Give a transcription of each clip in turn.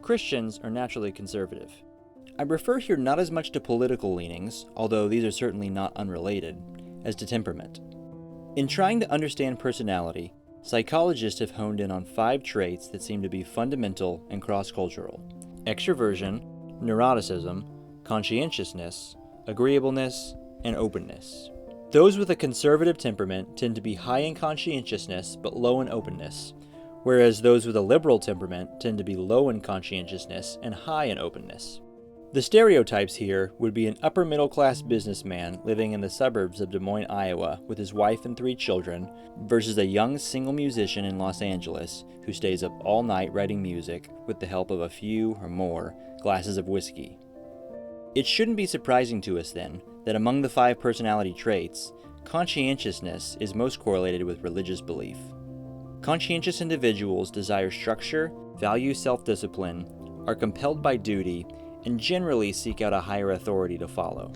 Christians are naturally conservative. I refer here not as much to political leanings, although these are certainly not unrelated, as to temperament. In trying to understand personality, psychologists have honed in on 5 traits that seem to be fundamental and cross-cultural: extroversion, neuroticism, conscientiousness, agreeableness, and openness. Those with a conservative temperament tend to be high in conscientiousness but low in openness, whereas those with a liberal temperament tend to be low in conscientiousness and high in openness. The stereotypes here would be an upper middle class businessman living in the suburbs of Des Moines, Iowa with his wife and 3 children versus a young single musician in Los Angeles who stays up all night writing music with the help of a few or more glasses of whiskey. It shouldn't be surprising to us then that among the 5 personality traits, conscientiousness is most correlated with religious belief. Conscientious individuals desire structure, value self-discipline, are compelled by duty, and generally seek out a higher authority to follow.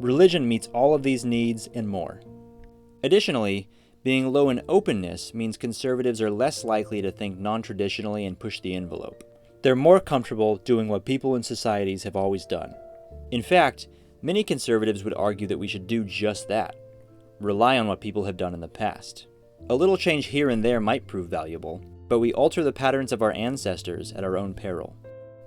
Religion meets all of these needs and more. Additionally, being low in openness means conservatives are less likely to think non-traditionally and push the envelope. They're more comfortable doing what people in societies have always done. In fact, many conservatives would argue that we should do just that, rely on what people have done in the past. A little change here and there might prove valuable, but we alter the patterns of our ancestors at our own peril.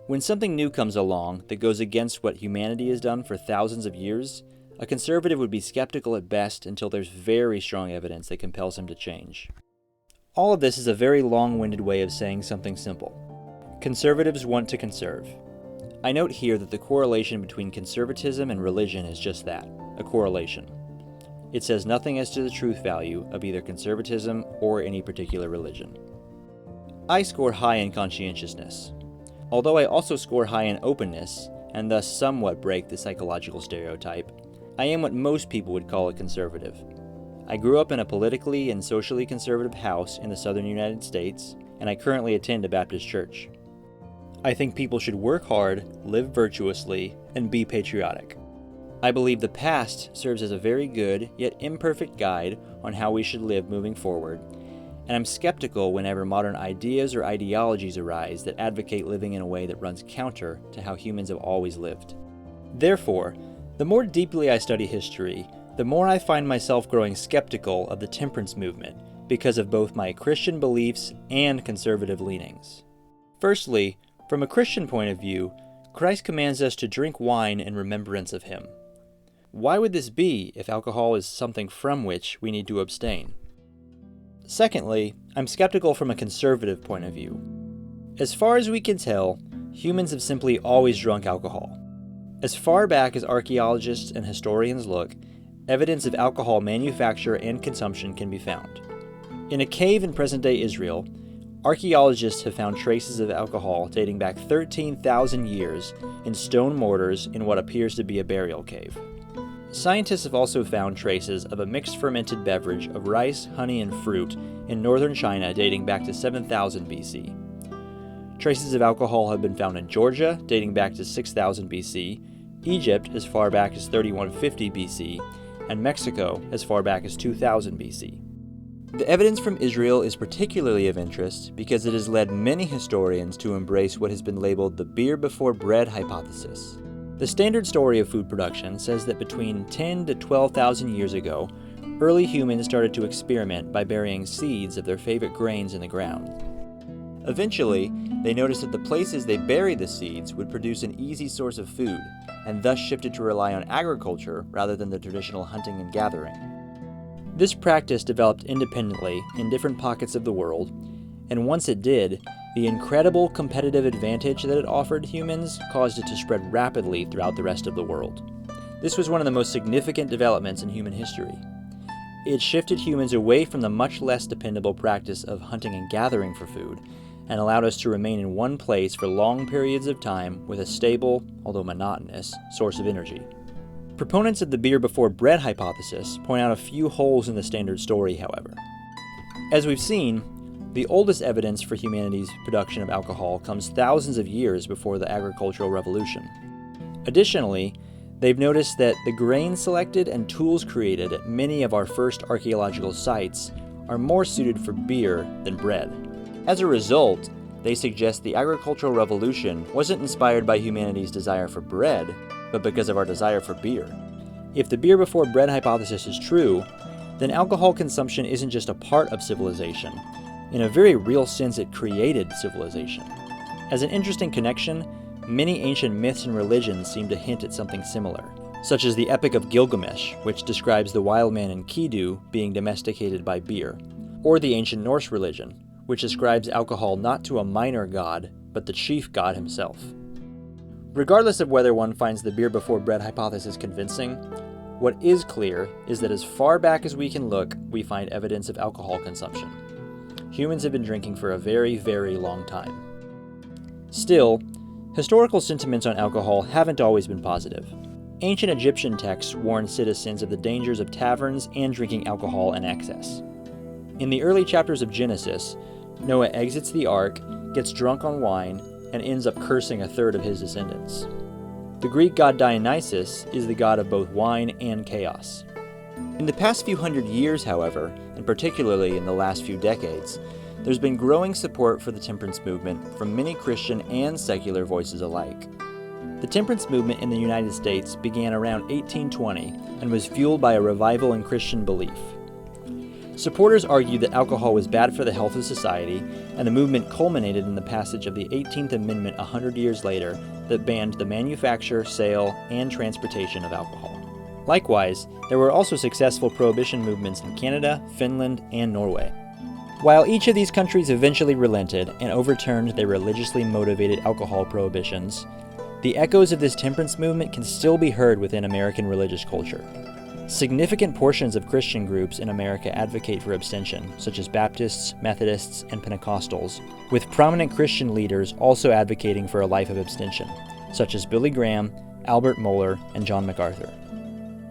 When something new comes along that goes against what humanity has done for thousands of years, a conservative would be skeptical at best until there's very strong evidence that compels him to change. All of this is a very long-winded way of saying something simple. Conservatives want to conserve. I note here that the correlation between conservatism and religion is just that, a correlation. It says nothing as to the truth value of either conservatism or any particular religion. I score high in conscientiousness. Although I also score high in openness, and thus somewhat break the psychological stereotype, I am what most people would call a conservative. I grew up in a politically and socially conservative house in the southern United States, and I currently attend a Baptist church. I think people should work hard, live virtuously, and be patriotic. I believe the past serves as a very good, yet imperfect guide on how we should live moving forward, and I'm skeptical whenever modern ideas or ideologies arise that advocate living in a way that runs counter to how humans have always lived. Therefore, the more deeply I study history, the more I find myself growing skeptical of the temperance movement because of both my Christian beliefs and conservative leanings. Firstly, from a Christian point of view, Christ commands us to drink wine in remembrance of him. Why would this be if alcohol is something from which we need to abstain? Secondly, I'm skeptical from a conservative point of view. As far as we can tell, humans have simply always drunk alcohol. As far back as archaeologists and historians look, evidence of alcohol manufacture and consumption can be found. In a cave in present-day Israel, archaeologists have found traces of alcohol dating back 13,000 years in stone mortars in what appears to be a burial cave. Scientists have also found traces of a mixed fermented beverage of rice, honey, and fruit in northern China dating back to 7000 BC. Traces of alcohol have been found in Georgia dating back to 6000 BC, Egypt as far back as 3150 BC, and Mexico as far back as 2000 BC. The evidence from Israel is particularly of interest because it has led many historians to embrace what has been labeled the beer before bread hypothesis. The standard story of food production says that between 10 to 12,000 years ago, early humans started to experiment by burying seeds of their favorite grains in the ground. Eventually, they noticed that the places they buried the seeds would produce an easy source of food, and thus shifted to rely on agriculture rather than the traditional hunting and gathering. This practice developed independently in different pockets of the world, and once it did, the incredible competitive advantage that it offered humans caused it to spread rapidly throughout the rest of the world. This was one of the most significant developments in human history. It shifted humans away from the much less dependable practice of hunting and gathering for food, and allowed us to remain in one place for long periods of time with a stable, although monotonous, source of energy. Proponents of the beer before bread hypothesis point out a few holes in the standard story, however. As we've seen, the oldest evidence for humanity's production of alcohol comes thousands of years before the agricultural revolution. Additionally, they've noticed that the grains selected and tools created at many of our first archaeological sites are more suited for beer than bread. As a result, they suggest the agricultural revolution wasn't inspired by humanity's desire for bread, but because of our desire for beer. If the beer before bread hypothesis is true, then alcohol consumption isn't just a part of civilization. In a very real sense, it created civilization. As an interesting connection, many ancient myths and religions seem to hint at something similar, such as the Epic of Gilgamesh, which describes the wild man Enkidu being domesticated by beer, or the ancient Norse religion, which ascribes alcohol not to a minor god, but the chief god himself. Regardless of whether one finds the beer before bread hypothesis convincing, what is clear is that as far back as we can look, we find evidence of alcohol consumption. Humans have been drinking for a very, very long time. Still, historical sentiments on alcohol haven't always been positive. Ancient Egyptian texts warned citizens of the dangers of taverns and drinking alcohol in excess. In the early chapters of Genesis, Noah exits the ark, gets drunk on wine, and ends up cursing a third of his descendants. The Greek god Dionysus is the god of both wine and chaos. In the past few hundred years, however, and particularly in the last few decades, there's been growing support for the temperance movement from many Christian and secular voices alike. The temperance movement in the United States began around 1820 and was fueled by a revival in Christian belief. Supporters argued that alcohol was bad for the health of society, and the movement culminated in the passage of the 18th Amendment 100 years later that banned the manufacture, sale, and transportation of alcohol. Likewise, there were also successful prohibition movements in Canada, Finland, and Norway. While each of these countries eventually relented and overturned their religiously motivated alcohol prohibitions, the echoes of this temperance movement can still be heard within American religious culture. Significant portions of Christian groups in America advocate for abstention, such as Baptists, Methodists, and Pentecostals, with prominent Christian leaders also advocating for a life of abstention, such as Billy Graham, Albert Mohler, and John MacArthur.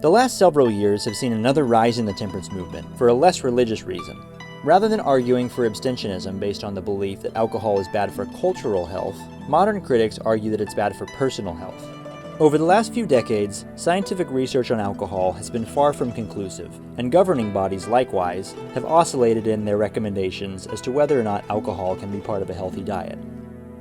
The last several years have seen another rise in the temperance movement for a less religious reason. Rather than arguing for abstentionism based on the belief that alcohol is bad for cultural health, modern critics argue that it's bad for personal health. Over the last few decades, scientific research on alcohol has been far from conclusive, and governing bodies likewise have oscillated in their recommendations as to whether or not alcohol can be part of a healthy diet.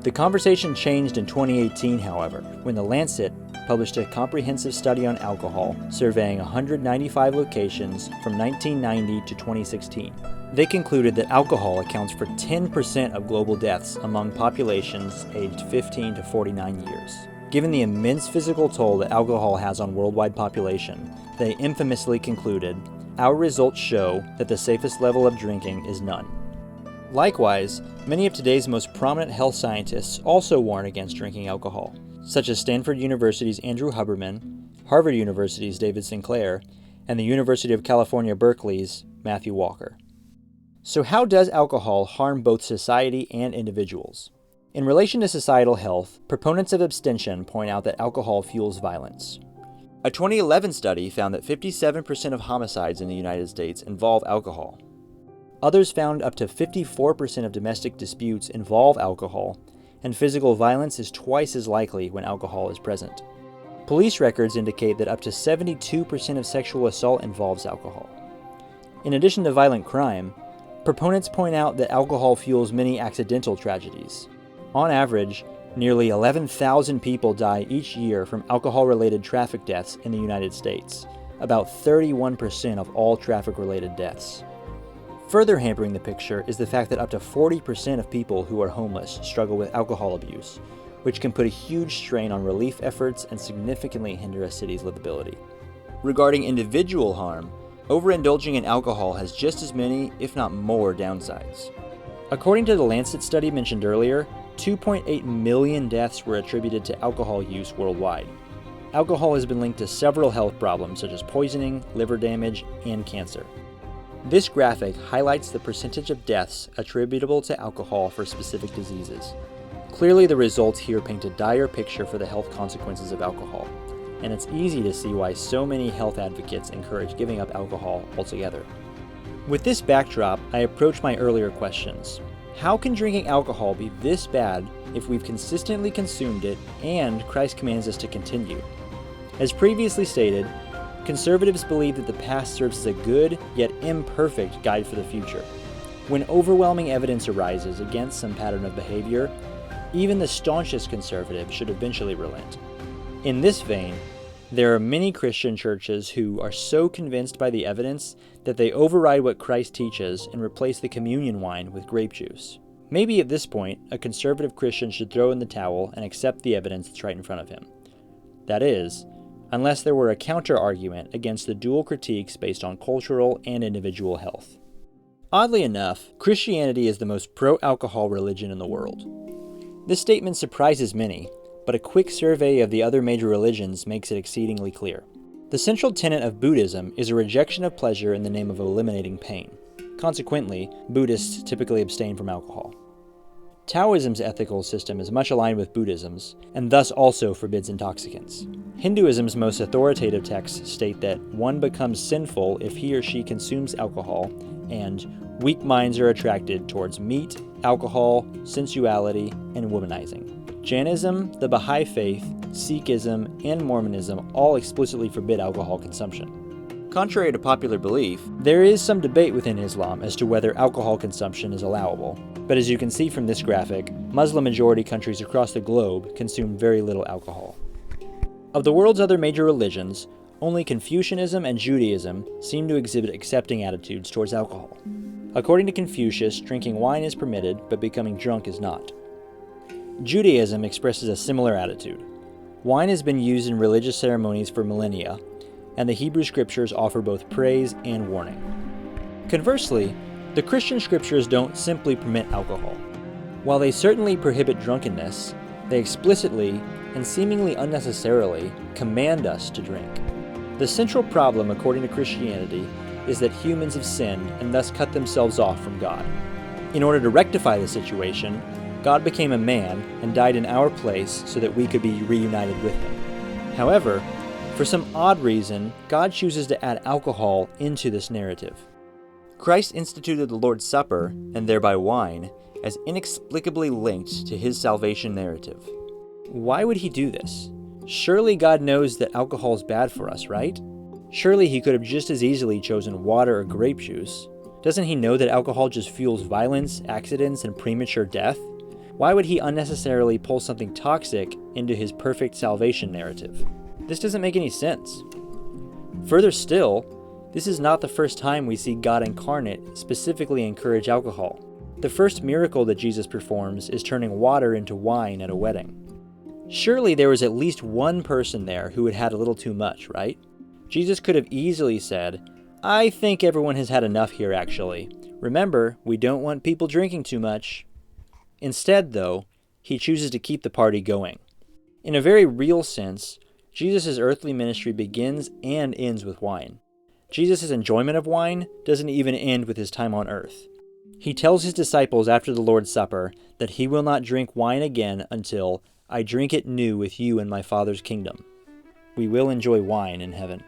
The conversation changed in 2018, however, when The Lancet published a comprehensive study on alcohol, surveying 195 locations from 1990 to 2016. They concluded that alcohol accounts for 10% of global deaths among populations aged 15 to 49 years. Given the immense physical toll that alcohol has on worldwide population, they infamously concluded, "Our results show that the safest level of drinking is none." Likewise, many of today's most prominent health scientists also warn against drinking alcohol, such as Stanford University's Andrew Huberman, Harvard University's David Sinclair, and the University of California, Berkeley's Matthew Walker. So how does alcohol harm both society and individuals? In relation to societal health, proponents of abstention point out that alcohol fuels violence. A 2011 study found that 57% of homicides in the United States involve alcohol. Others found up to 54% of domestic disputes involve alcohol, and physical violence is twice as likely when alcohol is present. Police records indicate that up to 72% of sexual assault involves alcohol. In addition to violent crime, proponents point out that alcohol fuels many accidental tragedies. On average, nearly 11,000 people die each year from alcohol-related traffic deaths in the United States, about 31% of all traffic-related deaths. Further hampering the picture is the fact that up to 40% of people who are homeless struggle with alcohol abuse, which can put a huge strain on relief efforts and significantly hinder a city's livability. Regarding individual harm, overindulging in alcohol has just as many, if not more, downsides. According to the Lancet study mentioned earlier, 2.8 million deaths were attributed to alcohol use worldwide. Alcohol has been linked to several health problems such as poisoning, liver damage, and cancer. This graphic highlights the percentage of deaths attributable to alcohol for specific diseases. Clearly, the results here paint a dire picture for the health consequences of alcohol, and it's easy to see why so many health advocates encourage giving up alcohol altogether. With this backdrop, I approach my earlier questions. How can drinking alcohol be this bad if we've consistently consumed it and Christ commands us to continue? As previously stated, conservatives believe that the past serves as a good, yet imperfect, guide for the future. When overwhelming evidence arises against some pattern of behavior, even the staunchest conservative should eventually relent. In this vein, there are many Christian churches who are so convinced by the evidence that they override what Christ teaches and replace the communion wine with grape juice. Maybe at this point, a conservative Christian should throw in the towel and accept the evidence that's right in front of him. That is, unless there were a counter-argument against the dual critiques based on cultural and individual health. Oddly enough, Christianity is the most pro-alcohol religion in the world. This statement surprises many, but a quick survey of the other major religions makes it exceedingly clear. The central tenet of Buddhism is a rejection of pleasure in the name of eliminating pain. Consequently, Buddhists typically abstain from alcohol. Taoism's ethical system is much aligned with Buddhism's, and thus also forbids intoxicants. Hinduism's most authoritative texts state that one becomes sinful if he or she consumes alcohol, and weak minds are attracted towards meat, alcohol, sensuality, and womanizing. Jainism, the Baha'i Faith, Sikhism, and Mormonism all explicitly forbid alcohol consumption. Contrary to popular belief, there is some debate within Islam as to whether alcohol consumption is allowable, but as you can see from this graphic, Muslim-majority countries across the globe consume very little alcohol. Of the world's other major religions, only Confucianism and Judaism seem to exhibit accepting attitudes towards alcohol. According to Confucius, drinking wine is permitted, but becoming drunk is not. Judaism expresses a similar attitude. Wine has been used in religious ceremonies for millennia, and the Hebrew scriptures offer both praise and warning. Conversely, the Christian scriptures don't simply permit alcohol. While they certainly prohibit drunkenness, they explicitly, and seemingly unnecessarily, command us to drink. The central problem, according to Christianity, is that humans have sinned and thus cut themselves off from God. In order to rectify the situation, God became a man and died in our place so that we could be reunited with him. However, for some odd reason, God chooses to add alcohol into this narrative. Christ instituted the Lord's Supper, and thereby wine, as inexplicably linked to his salvation narrative. Why would he do this? Surely God knows that alcohol is bad for us, right? Surely he could have just as easily chosen water or grape juice. Doesn't he know that alcohol just fuels violence, accidents, and premature death? Why would he unnecessarily pull something toxic into his perfect salvation narrative? This doesn't make any sense. Further still, this is not the first time we see God incarnate specifically encourage alcohol. The first miracle that Jesus performs is turning water into wine at a wedding. Surely there was at least one person there who had had a little too much, right? Jesus could have easily said, "I think everyone has had enough here actually. Remember, we don't want people drinking too much." Instead, though, he chooses to keep the party going. In a very real sense, Jesus' earthly ministry begins and ends with wine. Jesus' enjoyment of wine doesn't even end with his time on earth. He tells his disciples after the Lord's Supper that he will not drink wine again until I drink it new with you in my Father's kingdom. We will enjoy wine in heaven.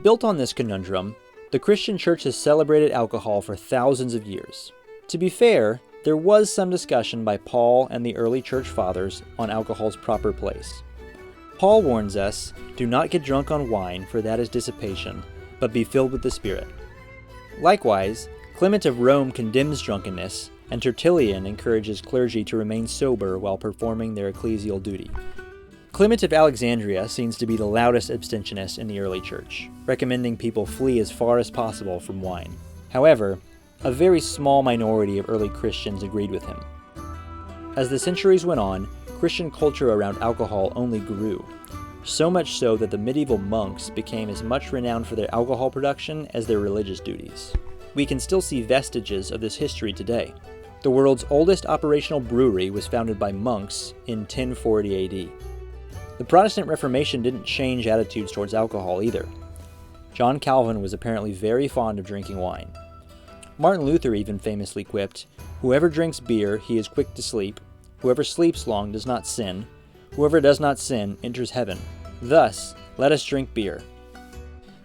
Built on this conundrum, the Christian church has celebrated alcohol for thousands of years. To be fair, there was some discussion by Paul and the early church fathers on alcohol's proper place. Paul warns us, "Do not get drunk on wine, for that is dissipation, but be filled with the Spirit." Likewise, Clement of Rome condemns drunkenness, and Tertullian encourages clergy to remain sober while performing their ecclesial duty. Clement of Alexandria seems to be the loudest abstentionist in the early church, recommending people flee as far as possible from wine. However, a very small minority of early Christians agreed with him. As the centuries went on, Christian culture around alcohol only grew, so much so that the medieval monks became as much renowned for their alcohol production as their religious duties. We can still see vestiges of this history today. The world's oldest operational brewery was founded by monks in 1040 AD. The Protestant Reformation didn't change attitudes towards alcohol either. John Calvin was apparently very fond of drinking wine. Martin Luther even famously quipped, "Whoever drinks beer, he is quick to sleep. Whoever sleeps long does not sin. Whoever does not sin enters heaven. Thus, let us drink beer."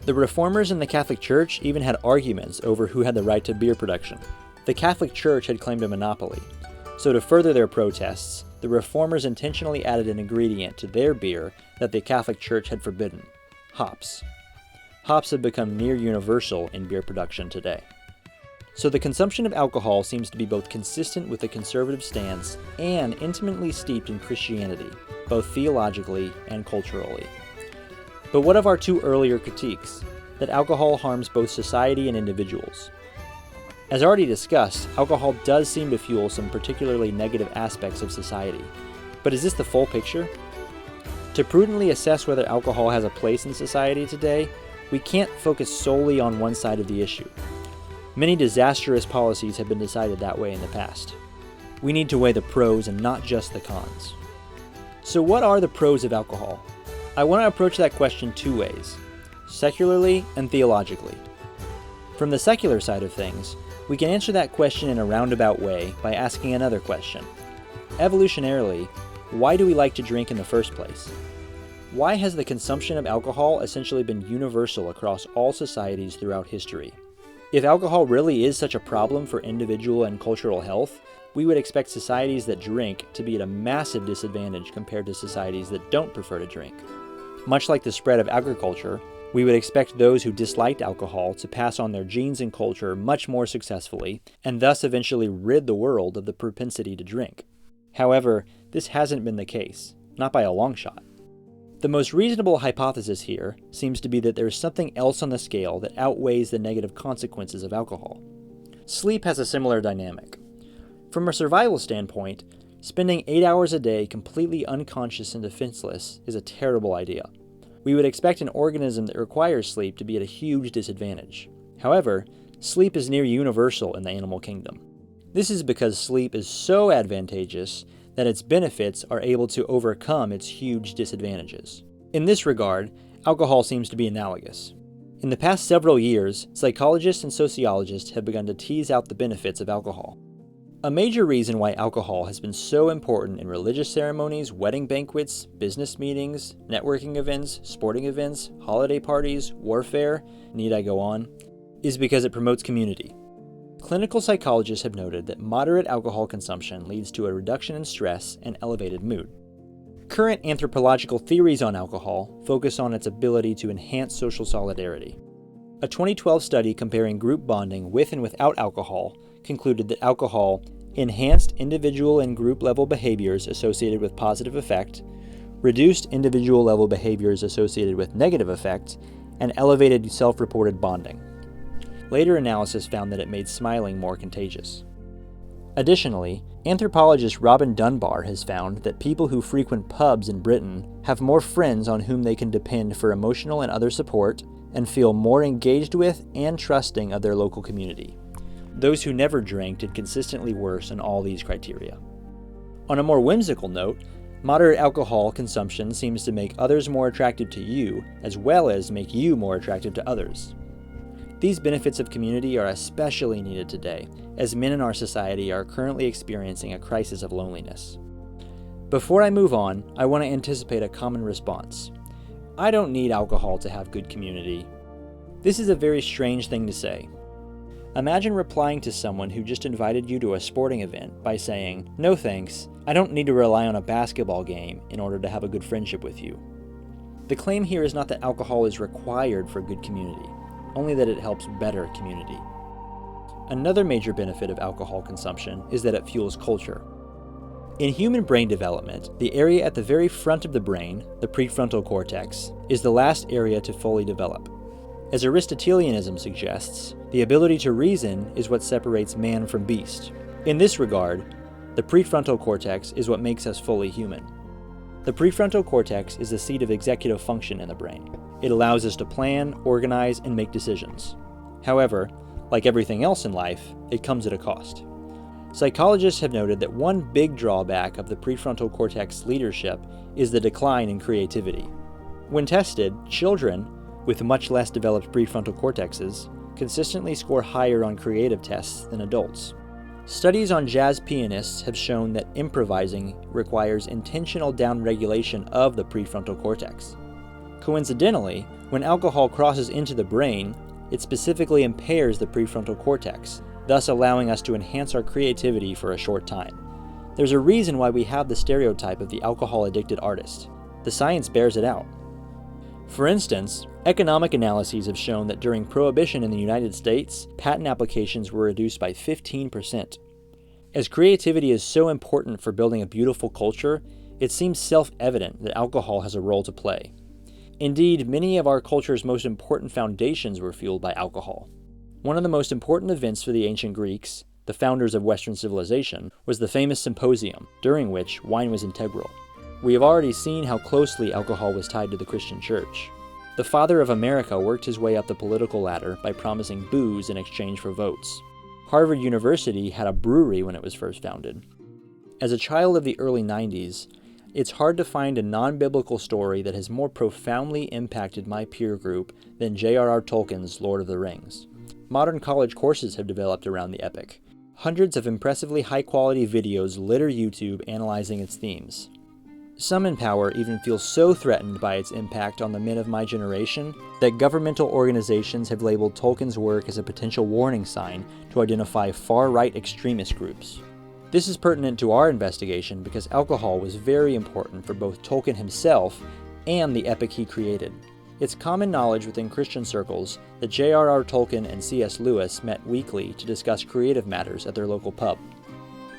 The Reformers in the Catholic Church even had arguments over who had the right to beer production. The Catholic Church had claimed a monopoly, so to further their protests, the Reformers intentionally added an ingredient to their beer that the Catholic Church had forbidden: hops. Hops have become near universal in beer production today. So the consumption of alcohol seems to be both consistent with a conservative stance and intimately steeped in Christianity, both theologically and culturally. But what of our two earlier critiques, that alcohol harms both society and individuals? As already discussed, alcohol does seem to fuel some particularly negative aspects of society. But is this the full picture? To prudently assess whether alcohol has a place in society today, we can't focus solely on one side of the issue. Many disastrous policies have been decided that way in the past. We need to weigh the pros and not just the cons. So what are the pros of alcohol? I want to approach that question two ways, secularly and theologically. From the secular side of things, we can answer that question in a roundabout way by asking another question. Evolutionarily, why do we like to drink in the first place? Why has the consumption of alcohol essentially been universal across all societies throughout history? If alcohol really is such a problem for individual and cultural health, we would expect societies that drink to be at a massive disadvantage compared to societies that don't prefer to drink. Much like the spread of agriculture, we would expect those who disliked alcohol to pass on their genes and culture much more successfully, and thus eventually rid the world of the propensity to drink. However, this hasn't been the case, not by a long shot. The most reasonable hypothesis here seems to be that there is something else on the scale that outweighs the negative consequences of alcohol. Sleep has a similar dynamic. From a survival standpoint, spending 8 hours a day completely unconscious and defenseless is a terrible idea. We would expect an organism that requires sleep to be at a huge disadvantage. However, sleep is near universal in the animal kingdom. This is because sleep is so advantageous that its benefits are able to overcome its huge disadvantages. In this regard, alcohol seems to be analogous. In the past several years, psychologists and sociologists have begun to tease out the benefits of alcohol. A major reason why alcohol has been so important in religious ceremonies, wedding banquets, business meetings, networking events, sporting events, holiday parties, warfare, need I go on, is because it promotes community. Clinical psychologists have noted that moderate alcohol consumption leads to a reduction in stress and elevated mood. Current anthropological theories on alcohol focus on its ability to enhance social solidarity. A 2012 study comparing group bonding with and without alcohol concluded that alcohol enhanced individual and group level behaviors associated with positive effect, reduced individual level behaviors associated with negative effect, and elevated self-reported bonding. Later analysis found that it made smiling more contagious. Additionally, anthropologist Robin Dunbar has found that people who frequent pubs in Britain have more friends on whom they can depend for emotional and other support, and feel more engaged with and trusting of their local community. Those who never drank did consistently worse on all these criteria. On a more whimsical note, moderate alcohol consumption seems to make others more attractive to you, as well as make you more attractive to others. These benefits of community are especially needed today, as men in our society are currently experiencing a crisis of loneliness. Before I move on, I want to anticipate a common response. I don't need alcohol to have good community. This is a very strange thing to say. Imagine replying to someone who just invited you to a sporting event by saying, "No thanks, I don't need to rely on a basketball game in order to have a good friendship with you." The claim here is not that alcohol is required for good community, only that it helps better community. Another major benefit of alcohol consumption is that it fuels culture. In human brain development, the area at the very front of the brain, the prefrontal cortex, is the last area to fully develop. As Aristotelianism suggests, the ability to reason is what separates man from beast. In this regard, the prefrontal cortex is what makes us fully human. The prefrontal cortex is the seat of executive function in the brain. It allows us to plan, organize, and make decisions. However, like everything else in life, it comes at a cost. Psychologists have noted that one big drawback of the prefrontal cortex leadership is the decline in creativity. When tested, children, with much less developed prefrontal cortexes, consistently score higher on creative tests than adults. Studies on jazz pianists have shown that improvising requires intentional downregulation of the prefrontal cortex. Coincidentally, when alcohol crosses into the brain, it specifically impairs the prefrontal cortex, thus allowing us to enhance our creativity for a short time. There's a reason why we have the stereotype of the alcohol-addicted artist. The science bears it out. For instance, Economic analyses have shown that during Prohibition in the United States, patent applications were reduced by 15%. As creativity is so important for building a beautiful culture, it seems self-evident that alcohol has a role to play. Indeed, many of our culture's most important foundations were fueled by alcohol. One of the most important events for the ancient Greeks, the founders of Western civilization, was the famous Symposium, during which wine was integral. We have already seen how closely alcohol was tied to the Christian Church. The father of America worked his way up the political ladder by promising booze in exchange for votes. Harvard University had a brewery when it was first founded. As a child of the early 90s, it's hard to find a non-biblical story that has more profoundly impacted my peer group than J.R.R. Tolkien's Lord of the Rings. Modern college courses have developed around the epic. Hundreds of impressively high-quality videos litter YouTube analyzing its themes. Some in power even feel so threatened by its impact on the men of my generation that governmental organizations have labeled Tolkien's work as a potential warning sign to identify far-right extremist groups. This is pertinent to our investigation because alcohol was very important for both Tolkien himself and the epic he created. It's common knowledge within Christian circles that J.R.R. Tolkien and C.S. Lewis met weekly to discuss creative matters at their local pub.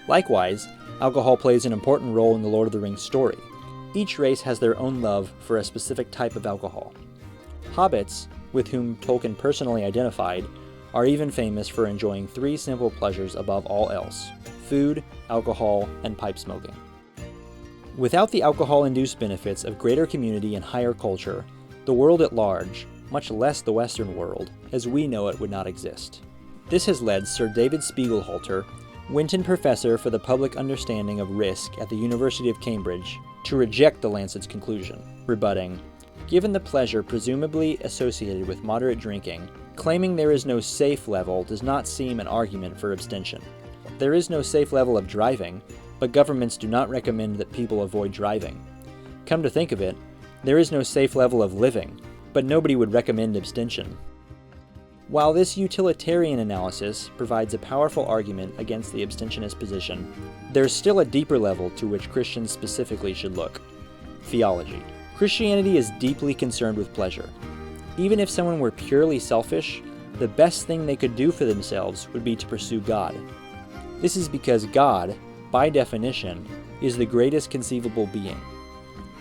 Likewise, alcohol plays an important role in the Lord of the Rings story. Each race has their own love for a specific type of alcohol. Hobbits, with whom Tolkien personally identified, are even famous for enjoying 3 simple pleasures above all else: food, alcohol, and pipe smoking. Without the alcohol-induced benefits of greater community and higher culture, the world at large, much less the Western world, as we know it would not exist. This has led Sir David Spiegelhalter, Winton Professor for the Public Understanding of Risk at the University of Cambridge, to reject the Lancet's conclusion, rebutting, "Given the pleasure presumably associated with moderate drinking, claiming there is no safe level does not seem an argument for abstention. There is no safe level of driving, but governments do not recommend that people avoid driving. Come to think of it, there is no safe level of living, but nobody would recommend abstention." While this utilitarian analysis provides a powerful argument against the abstentionist position, there's still a deeper level to which Christians specifically should look: theology. Christianity is deeply concerned with pleasure. Even if someone were purely selfish, the best thing they could do for themselves would be to pursue God. This is because God, by definition, is the greatest conceivable being.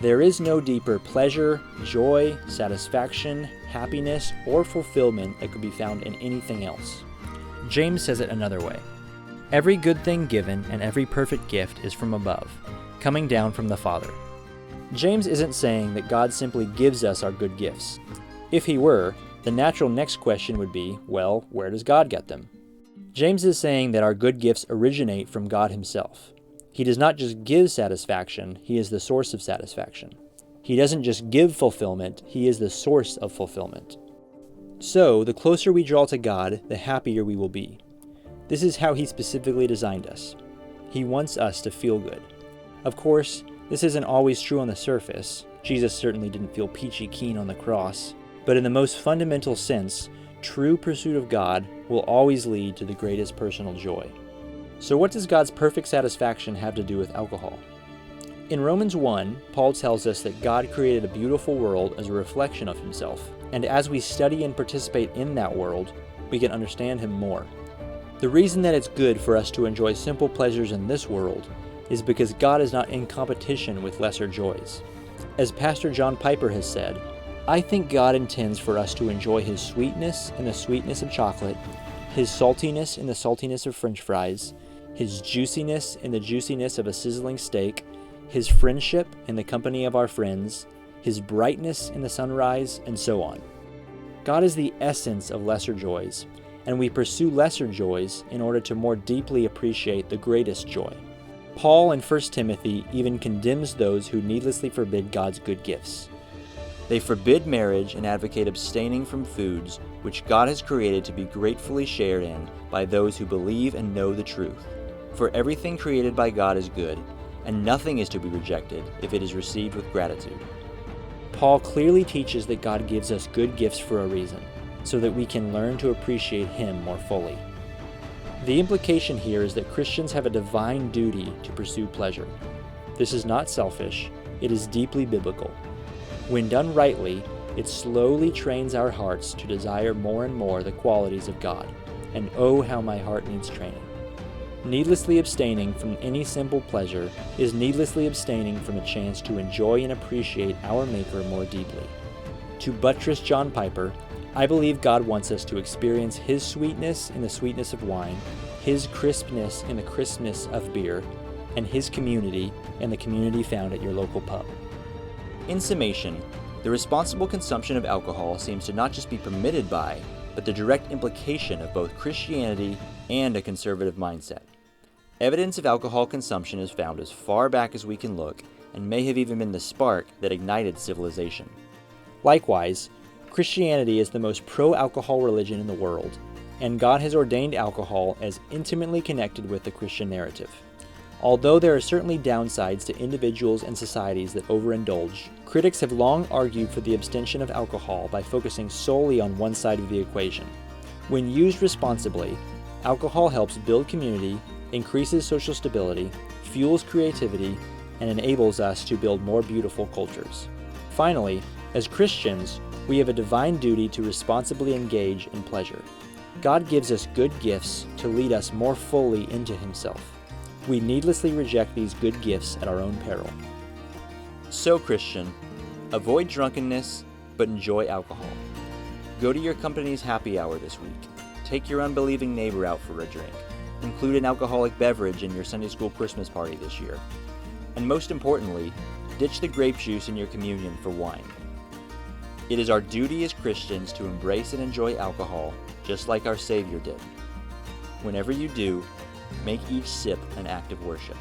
There is no deeper pleasure, joy, satisfaction, happiness, or fulfillment that could be found in anything else. James says it another way. "Every good thing given and every perfect gift is from above, coming down from the Father." James isn't saying that God simply gives us our good gifts. If he were, the natural next question would be, well, where does God get them? James is saying that our good gifts originate from God himself. He does not just give satisfaction, he is the source of satisfaction. He doesn't just give fulfillment, he is the source of fulfillment. So, the closer we draw to God, the happier we will be. This is how he specifically designed us. He wants us to feel good. Of course, this isn't always true on the surface. Jesus certainly didn't feel peachy keen on the cross. But in the most fundamental sense, true pursuit of God will always lead to the greatest personal joy. So what does God's perfect satisfaction have to do with alcohol? In Romans 1, Paul tells us that God created a beautiful world as a reflection of himself, and as we study and participate in that world, we can understand him more. The reason that it's good for us to enjoy simple pleasures in this world is because God is not in competition with lesser joys. As Pastor John Piper has said, "I think God intends for us to enjoy his sweetness in the sweetness of chocolate, his saltiness in the saltiness of French fries, his juiciness in the juiciness of a sizzling steak, his friendship in the company of our friends, his brightness in the sunrise, and so on." God is the essence of lesser joys, and we pursue lesser joys in order to more deeply appreciate the greatest joy. Paul in 1 Timothy even condemns those who needlessly forbid God's good gifts. They forbid marriage and advocate abstaining from foods which God has created to be gratefully shared in by those who believe and know the truth. For everything created by God is good, and nothing is to be rejected if it is received with gratitude. Paul clearly teaches that God gives us good gifts for a reason, so that we can learn to appreciate him more fully. The implication here is that Christians have a divine duty to pursue pleasure. This is not selfish, it is deeply biblical. When done rightly, it slowly trains our hearts to desire more and more the qualities of God. And oh, how my heart needs training. Needlessly abstaining from any simple pleasure is needlessly abstaining from a chance to enjoy and appreciate our Maker more deeply. To buttress John Piper, I believe God wants us to experience His sweetness in the sweetness of wine, His crispness in the crispness of beer, and His community in the community found at your local pub. In summation, the responsible consumption of alcohol seems to not just be permitted by, but the direct implication of both Christianity and a conservative mindset. Evidence of alcohol consumption is found as far back as we can look, and may have even been the spark that ignited civilization. Likewise, Christianity is the most pro-alcohol religion in the world, and God has ordained alcohol as intimately connected with the Christian narrative. Although there are certainly downsides to individuals and societies that overindulge, critics have long argued for the abstention of alcohol by focusing solely on one side of the equation. When used responsibly, alcohol helps build community, increases social stability, fuels creativity, and enables us to build more beautiful cultures. Finally, as Christians, we have a divine duty to responsibly engage in pleasure. God gives us good gifts to lead us more fully into Himself. We needlessly reject these good gifts at our own peril. So, Christian, avoid drunkenness, but enjoy alcohol. Go to your company's happy hour this week. Take your unbelieving neighbor out for a drink. Include an alcoholic beverage in your Sunday school Christmas party this year. And most importantly, ditch the grape juice in your communion for wine. It is our duty as Christians to embrace and enjoy alcohol just like our Savior did. Whenever you do, make each sip an act of worship.